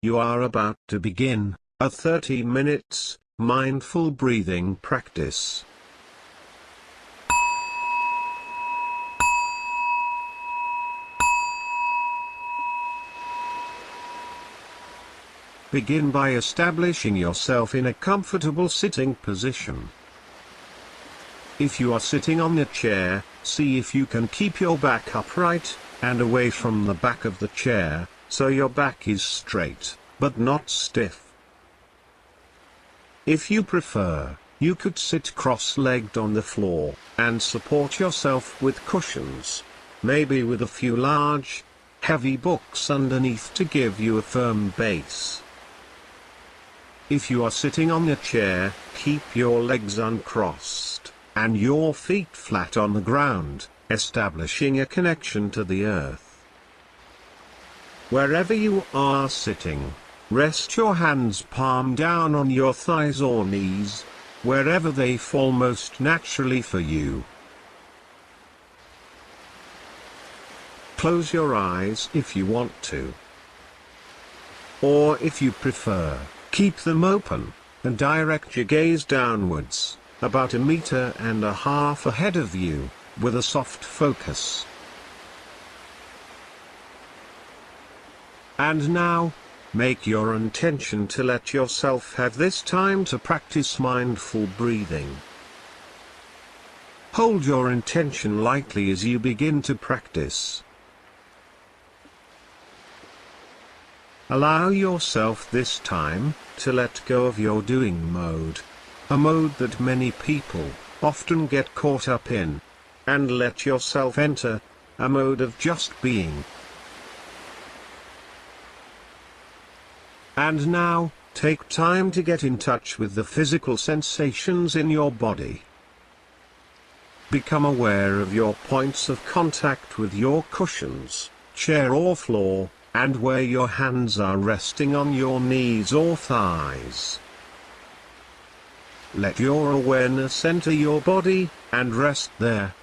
You are about to begin a 30 minutes mindful breathing practice. Begin by establishing yourself in a comfortable sitting position. If you are sitting on a chair, see if you can keep your back upright and away from the back of the chair, so your back is straight, but not stiff. If you prefer, you could sit cross-legged on the floor and support yourself with cushions, maybe with a few large, heavy books underneath to give you a firm base. If you are sitting on a chair, keep your legs uncrossed and your feet flat on the ground, establishing a connection to the earth. Wherever you are sitting, rest your hands palm down on your thighs or knees, wherever they fall most naturally for you. Close your eyes if you want to. Or if you prefer, keep them open, and direct your gaze downwards, about 1.5 meters ahead of you, with a soft focus. And now, make your intention to let yourself have this time to practice mindful breathing. Hold your intention lightly as you begin to practice. Allow yourself this time to let go of your doing mode, a mode that many people often get caught up in, and let yourself enter a mode of just being. And now, take time to get in touch with the physical sensations in your body. Become aware of your points of contact with your cushions, chair or floor, and where your hands are resting on your knees or thighs. Let your awareness enter your body, and rest there.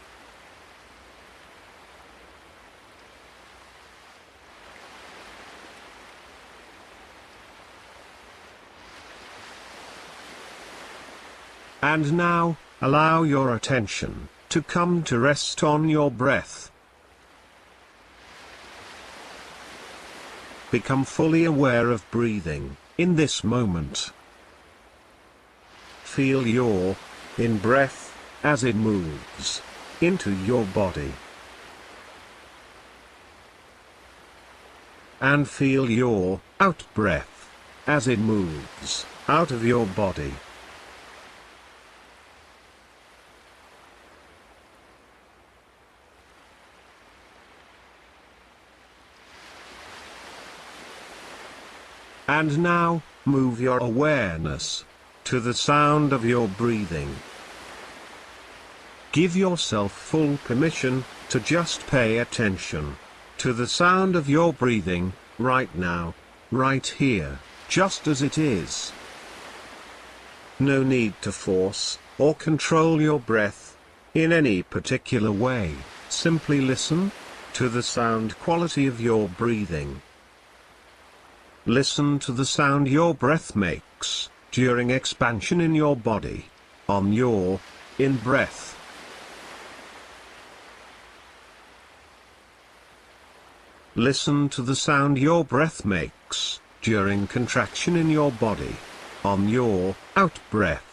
And now, allow your attention to come to rest on your breath. Become fully aware of breathing in this moment. Feel your in-breath as it moves into your body. And feel your out-breath as it moves out of your body. And now, move your awareness to the sound of your breathing. Give yourself full permission to just pay attention to the sound of your breathing, right now, right here, just as it is. No need to force or control your breath in any particular way, simply listen to the sound quality of your breathing. Listen to the sound your breath makes during expansion in your body, on your in-breath. Listen to the sound your breath makes during contraction in your body, on your out-breath.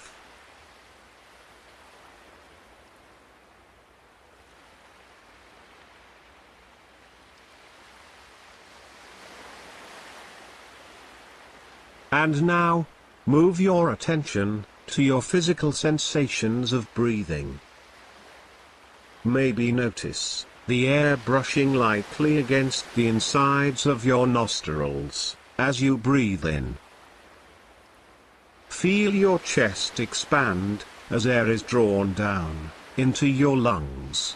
And now, move your attention to your physical sensations of breathing. Maybe notice the air brushing lightly against the insides of your nostrils as you breathe in. Feel your chest expand as air is drawn down into your lungs.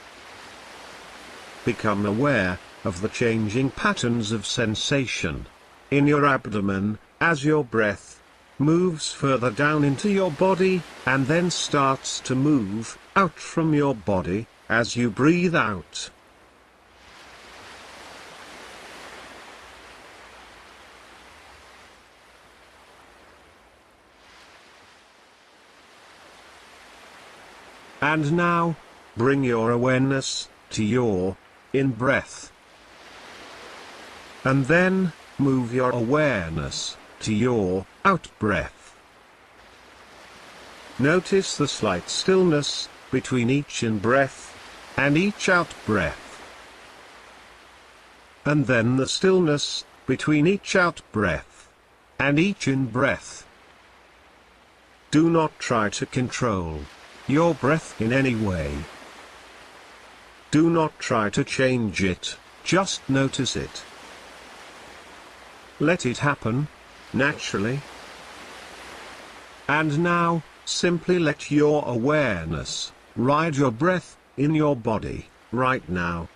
Become aware of the changing patterns of sensation in your abdomen as your breath moves further down into your body, and then starts to move out from your body as you breathe out. And now, bring your awareness to your in-breath. And then, move your awareness to your out-breath. Notice the slight stillness between each in-breath and each out-breath. And then the stillness between each out-breath and each in-breath. Do not try to control your breath in any way. Do not try to change it, just notice it. Let it happen, naturally. And now, simply let your awareness ride your breath in your body, right now.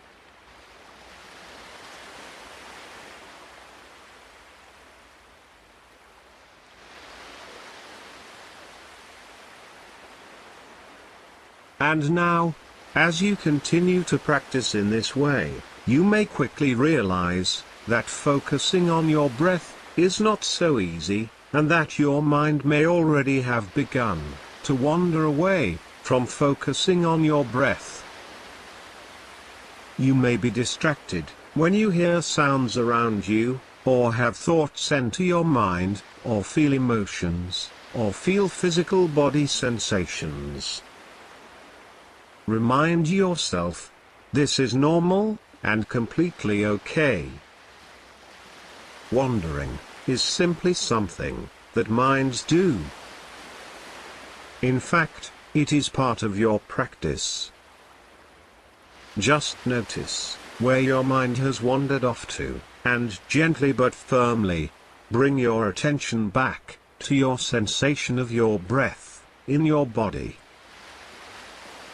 And now, as you continue to practice in this way, you may quickly realize that focusing on your breath is not so easy, and that your mind may already have begun to wander away from focusing on your breath. You may be distracted when you hear sounds around you, or have thoughts enter your mind, or feel emotions, or feel physical body sensations. Remind yourself, this is normal, and completely okay. Wandering is simply something that minds do. In fact, it is part of your practice. Just notice where your mind has wandered off to, and gently but firmly bring your attention back to your sensation of your breath in your body.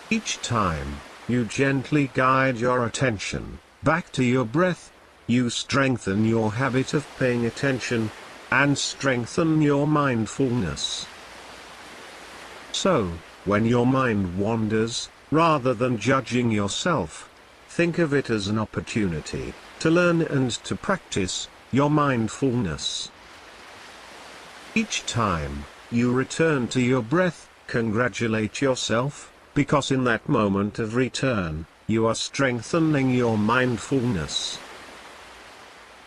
Each time you gently guide your attention back to your breath, you strengthen your habit of paying attention, and strengthen your mindfulness. So, when your mind wanders, rather than judging yourself, think of it as an opportunity to learn and to practice your mindfulness. Each time you return to your breath, congratulate yourself, because in that moment of return, you are strengthening your mindfulness.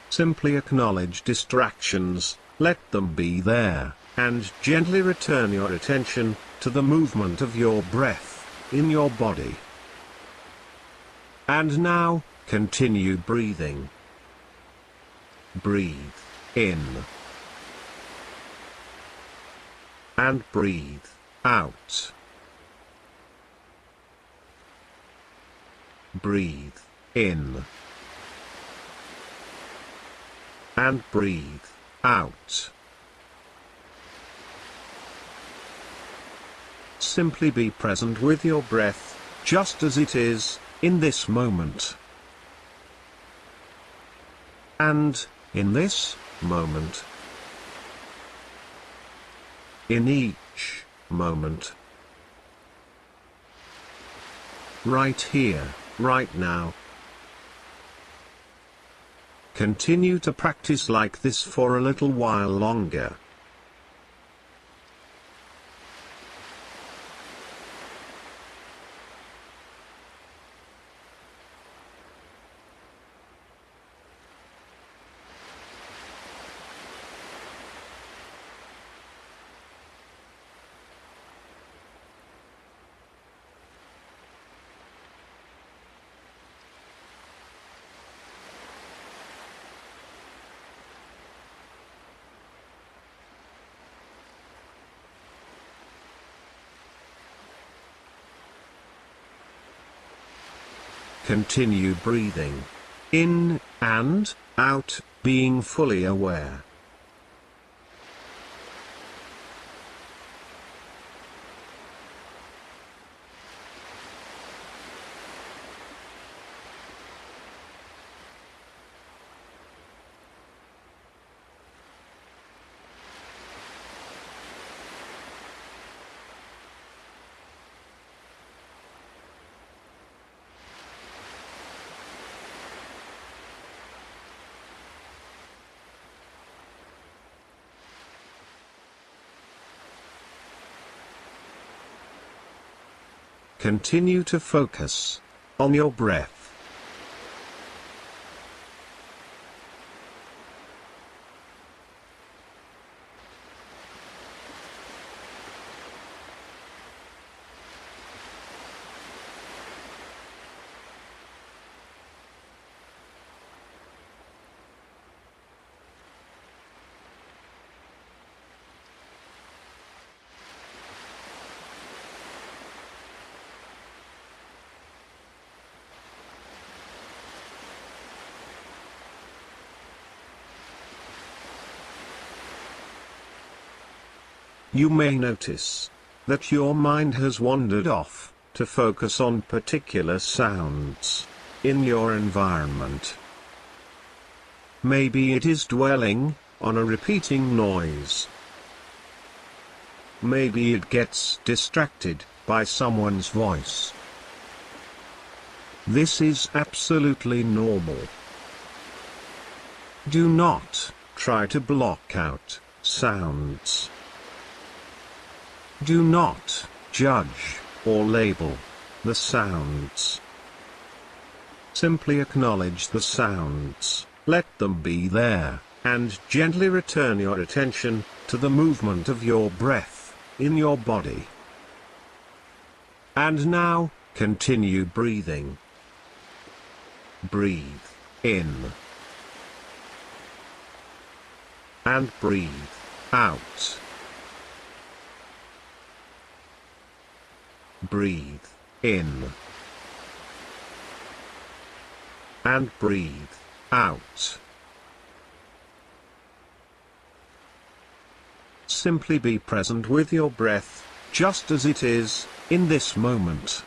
Simply acknowledge distractions, let them be there, and gently return your attention to the movement of your breath in your body. And now, continue breathing. Breathe in. And breathe out. Breathe in. And breathe out. Simply be present with your breath, just as it is, in this moment. And, in this moment. In each moment. Right here, right now. Continue to practice like this for a little while longer. Continue breathing in and out, being fully aware. continue to focus on your breath. You may notice that your mind has wandered off to focus on particular sounds in your environment. Maybe it is dwelling on a repeating noise. Maybe it gets distracted by someone's voice. This is absolutely normal. Do not try to block out sounds. Do not judge or label the sounds. Simply acknowledge the sounds, let them be there, and gently return your attention to the movement of your breath in your body. And now, continue breathing. Breathe in. And breathe out. Breathe in. And breathe out. Simply be present with your breath, just as it is, in this moment.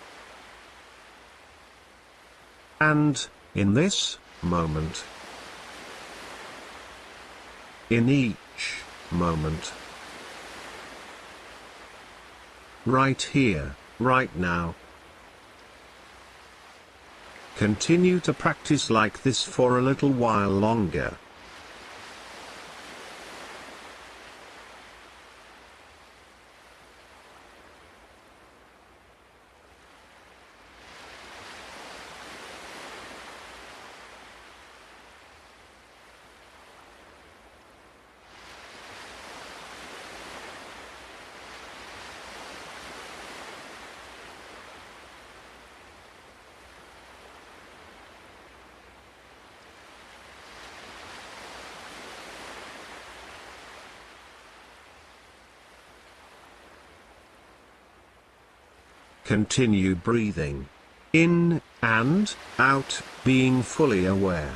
And, in this moment. In each moment. Right here, right now. Continue to practice like this for a little while longer. Continue breathing in and out, being fully aware.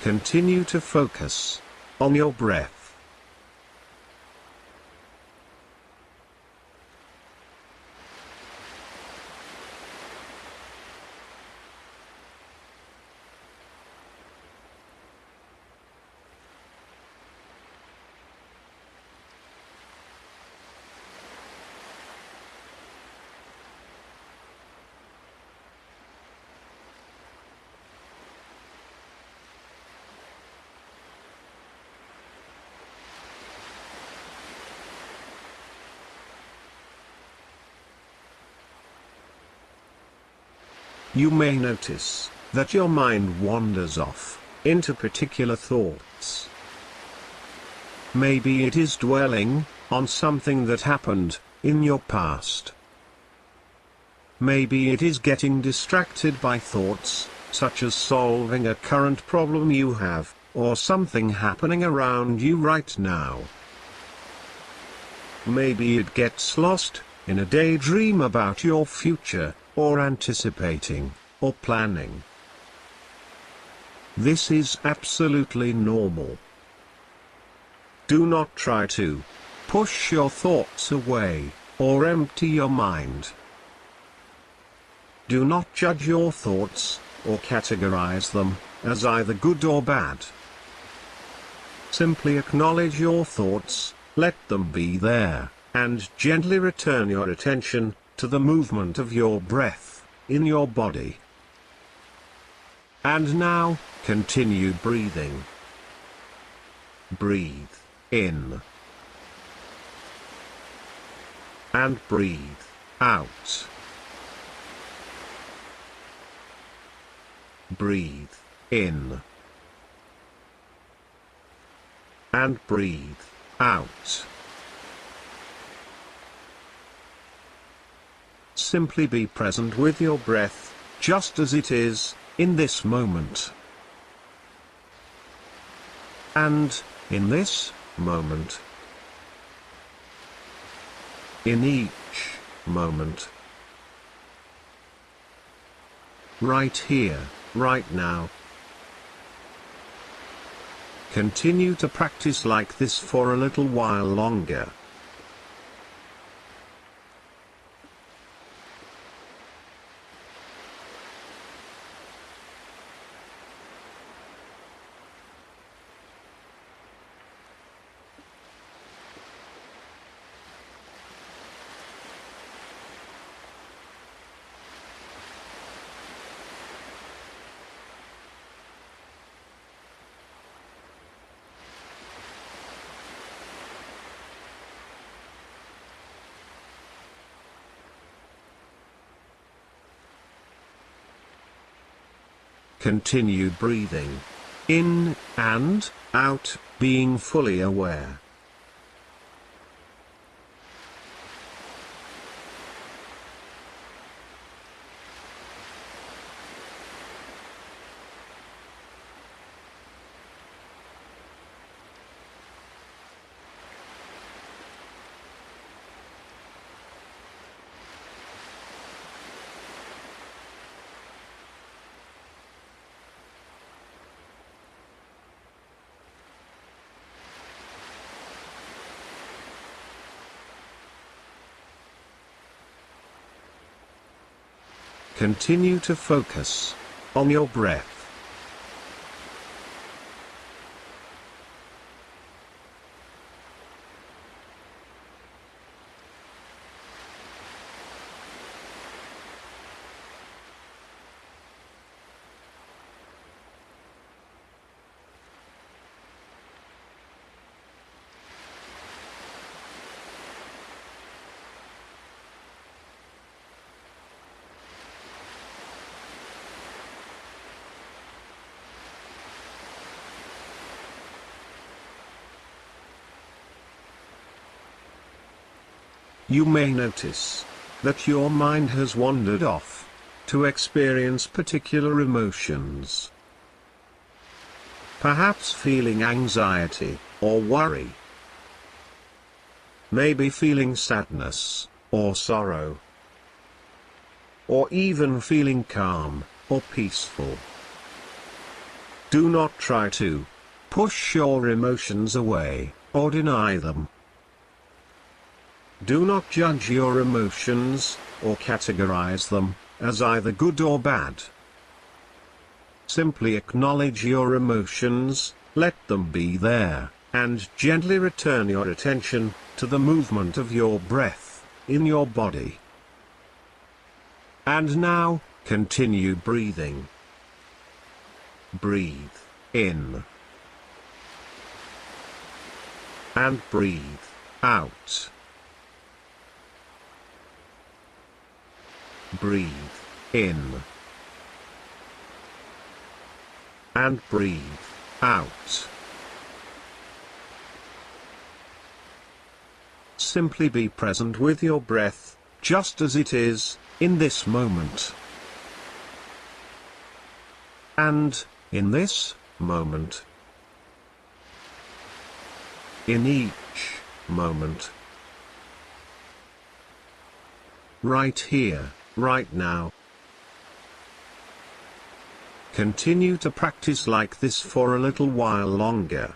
Continue to focus on your breath. You may notice that your mind wanders off into particular thoughts. Maybe it is dwelling on something that happened in your past. Maybe it is getting distracted by thoughts, such as solving a current problem you have, or something happening around you right now. Maybe it gets lost in a daydream about your future, or anticipating, or planning. This is absolutely normal. Do not try to push your thoughts away, or empty your mind. Do not judge your thoughts, or categorize them as either good or bad. Simply acknowledge your thoughts, let them be there, and gently return your attention to the movement of your breath in your body. And now, continue breathing. Breathe in. And breathe out. Breathe in. And breathe out. Simply be present with your breath, just as it is, in this moment. And, in this moment. In each moment. Right here, right now. Continue to practice like this for a little while longer. Continue breathing in and out, being fully aware. Continue to focus on your breath. You may notice that your mind has wandered off to experience particular emotions. Perhaps feeling anxiety or worry. Maybe feeling sadness or sorrow. Or even feeling calm or peaceful. Do not try to push your emotions away or deny them. Do not judge your emotions, or categorize them as either good or bad. Simply acknowledge your emotions, let them be there, and gently return your attention to the movement of your breath in your body. And now, continue breathing. Breathe in. And breathe out. Breathe in. And breathe out. Simply be present with your breath, just as it is, in this moment. And, in this moment. In each moment. Right here, right now. Continue to practice like this for a little while longer.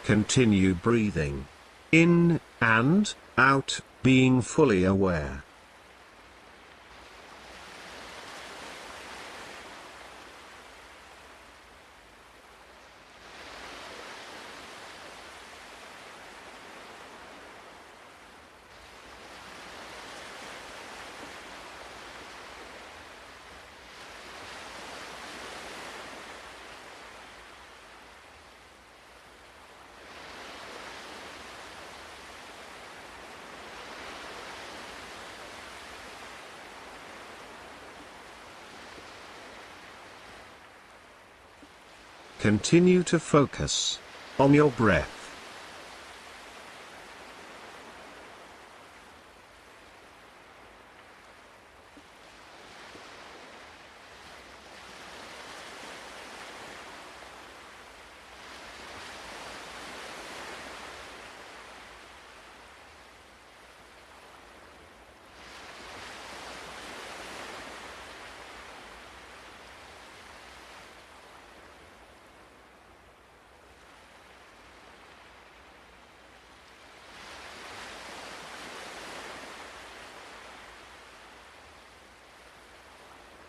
Continue breathing in and out, being fully aware. Continue to focus on your breath.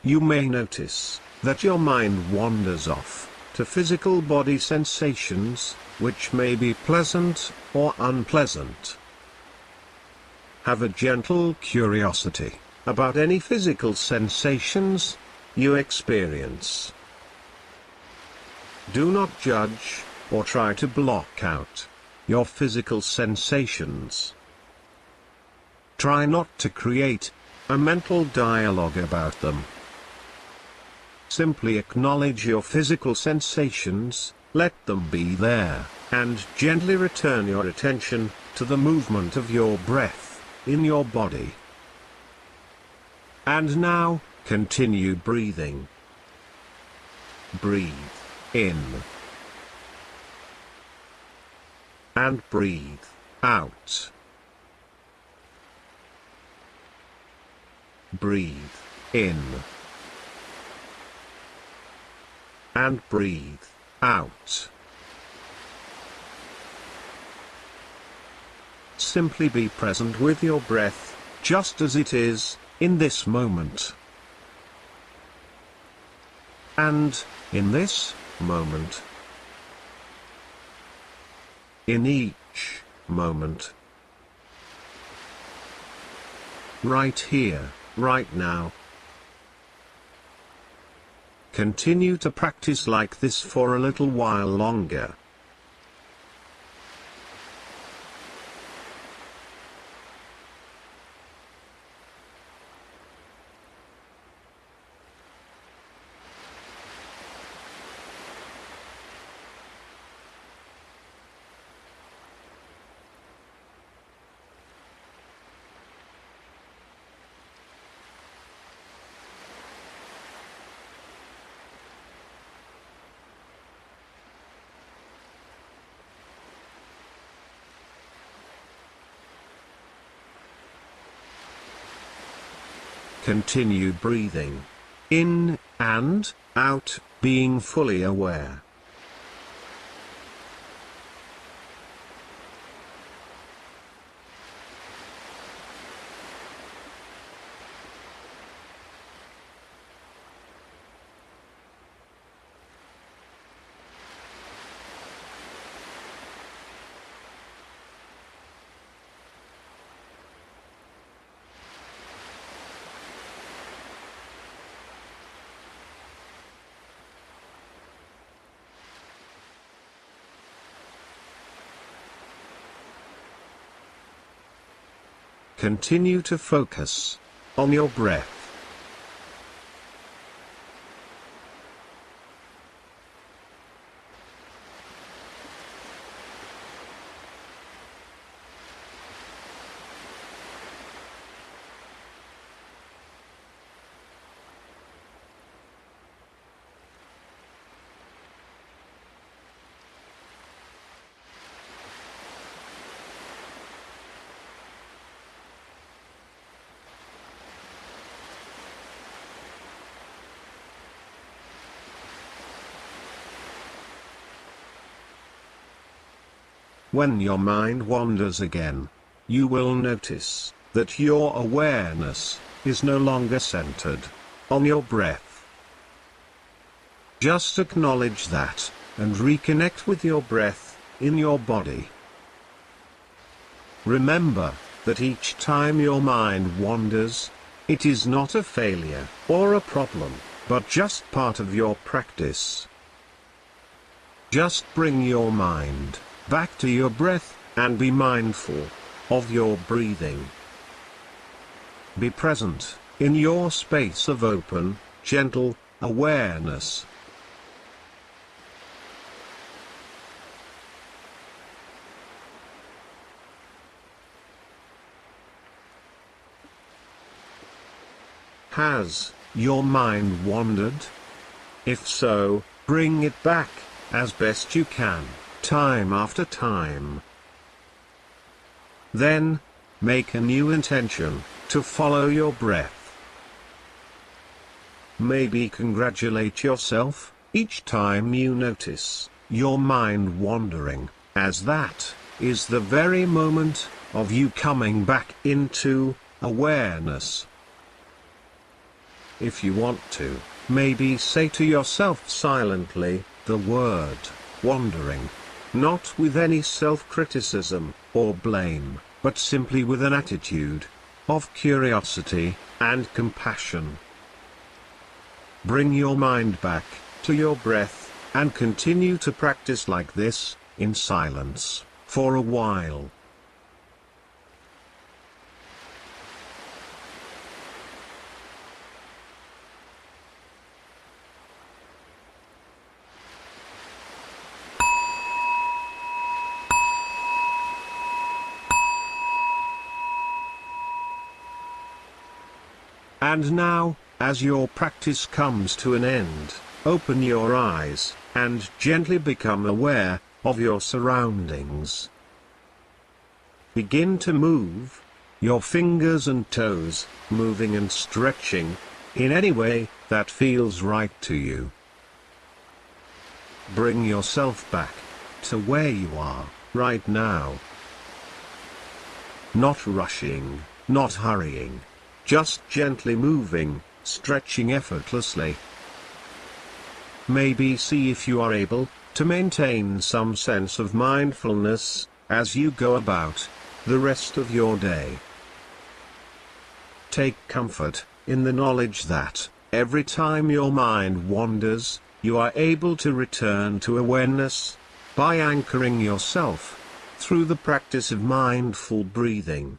You may notice that your mind wanders off to physical body sensations, which may be pleasant or unpleasant. Have a gentle curiosity about any physical sensations you experience. Do not judge or try to block out your physical sensations. Try not to create a mental dialogue about them. Simply acknowledge your physical sensations, let them be there, and gently return your attention to the movement of your breath in your body. And now, continue breathing. Breathe in. And breathe out. Breathe in. And breathe out. Simply be present with your breath, just as it is, in this moment. And, in this moment. In each moment. Right here, right now. Continue to practice like this for a little while longer. Continue breathing in and out, being fully aware. Continue to focus on your breath. When your mind wanders again, you will notice that your awareness is no longer centered on your breath. Just acknowledge that, and reconnect with your breath in your body. Remember that each time your mind wanders, it is not a failure or a problem, but just part of your practice. Just bring your mind back to your breath, and be mindful of your breathing. Be present in your space of open, gentle awareness. Has your mind wandered? If so, bring it back, as best you can, time after time. Then, make a new intention to follow your breath. Maybe congratulate yourself each time you notice your mind wandering, as that is the very moment of you coming back into awareness. If you want to, maybe say to yourself silently the word wandering, not with any self-criticism or blame, but simply with an attitude of curiosity and compassion. Bring your mind back to your breath, and continue to practice like this, in silence, for a while. And now, as your practice comes to an end, open your eyes, and gently become aware of your surroundings. Begin to move your fingers and toes, moving and stretching in any way that feels right to you. Bring yourself back to where you are right now. Not rushing, not hurrying. Just gently moving, stretching effortlessly. Maybe see if you are able to maintain some sense of mindfulness as you go about the rest of your day. Take comfort in the knowledge that every time your mind wanders, you are able to return to awareness by anchoring yourself through the practice of mindful breathing.